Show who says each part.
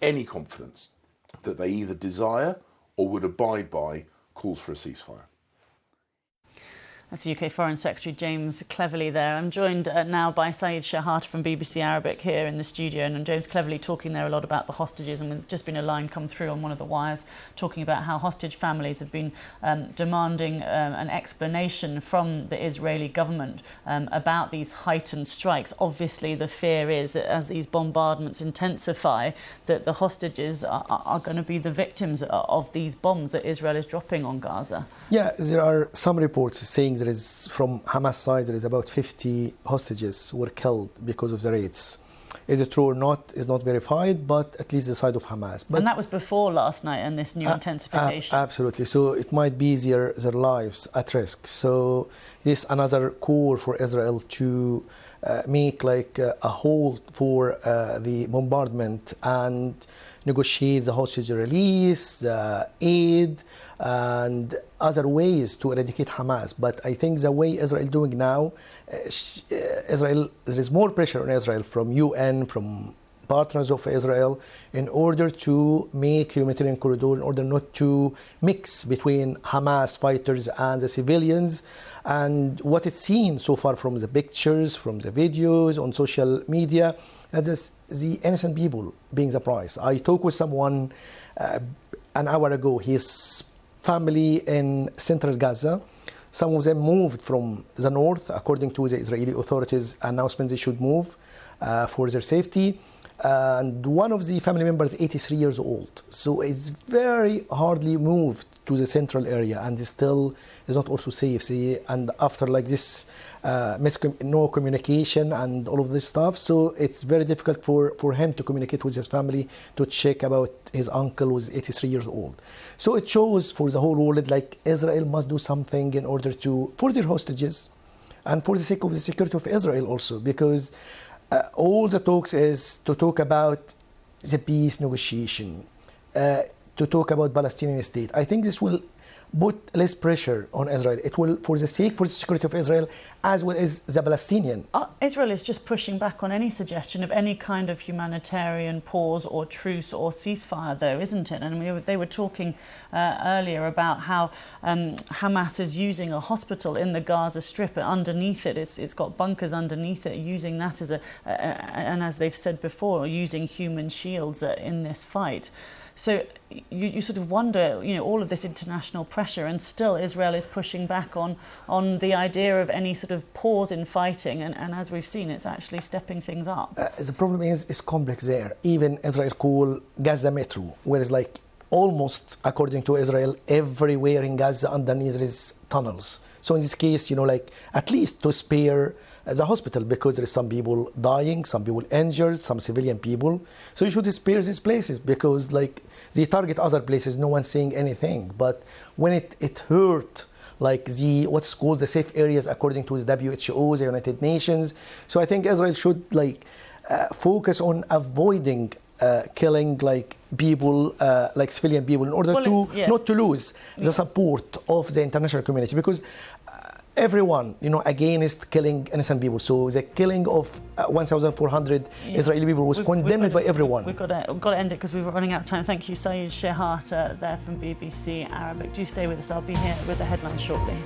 Speaker 1: any confidence that they either desire or would abide by calls for a ceasefire.
Speaker 2: That's UK Foreign Secretary James Cleverly there. I'm joined now by Shehata from BBC Arabic here in the studio, and James Cleverly talking there a lot about the hostages, and there's just been a line come through on one of the wires talking about how hostage families have been demanding an explanation from the Israeli government about these heightened strikes. Obviously the fear is that as these bombardments intensify, that the hostages are going to be the victims of these bombs that Israel is dropping on Gaza.
Speaker 3: Yeah, there are some reports saying there is, from Hamas side, there is about 50 hostages were killed because of the raids. Is it true or not is not verified, but at least the side of Hamas. But
Speaker 2: and that was before last night and this new intensification.
Speaker 3: Absolutely. So it might be their lives at risk. So this is another call for Israel to make like a hold for the bombardment and negotiate the hostage release, aid, and other ways to eradicate Hamas. But I think the way Israel is doing now, there is more pressure on Israel from UN, from partners of Israel, in order to make humanitarian corridor, in order not to mix between Hamas fighters and the civilians. And what it's seen so far from the pictures, from the videos on social media, that is the innocent people being the price. I talked with someone an hour ago, his family in central Gaza. Some of them moved from the north, according to the Israeli authorities' announcement they should move for their safety. And one of the family members is 83 years old. So it's very hardly moved to the central area, and still is not also safe. See, and after like this, no communication and all of this stuff, so it's very difficult for him to communicate with his family, to check about his uncle who's 83 years old. So it shows for the whole world like Israel must do something in order to, for their hostages and for the sake of the security of Israel also, because all the talks is to talk about the peace negotiation, to talk about Palestinian state. I think this will put less pressure on Israel. It will, for the security of Israel, as well as the Palestinian.
Speaker 2: Israel is just pushing back on any suggestion of any kind of humanitarian pause or truce or ceasefire, though, isn't it? And they were talking earlier about how Hamas is using a hospital in the Gaza Strip, and underneath it, it's got bunkers underneath it, using that as and as they've said before, using human shields in this fight. So you sort of wonder, all of this international pressure, and still Israel is pushing back on the idea of any sort of pause in fighting. And as we've seen, it's actually stepping things up.
Speaker 3: The problem is, it's complex there. Even Israel call Gaza Metro, whereas like almost, according to Israel, everywhere in Gaza underneath there is tunnels. So in this case, like at least to spare the hospital, because there is some people dying, some people injured, some civilian people. So you should spare these places, because like they target other places, no one's saying anything. But when it hurt like what's called the safe areas according to the WHO, the United Nations. So I think Israel should like focus on avoiding killing like people, like civilian people, in order not to lose the support of the international community, because everyone, against killing innocent people. So the killing of 1,400 Israeli people was condemned by everyone.
Speaker 2: We've got to end it because we're running out of time. Thank you, Shehata, there from BBC Arabic. Do stay with us. I'll be here with the headlines shortly.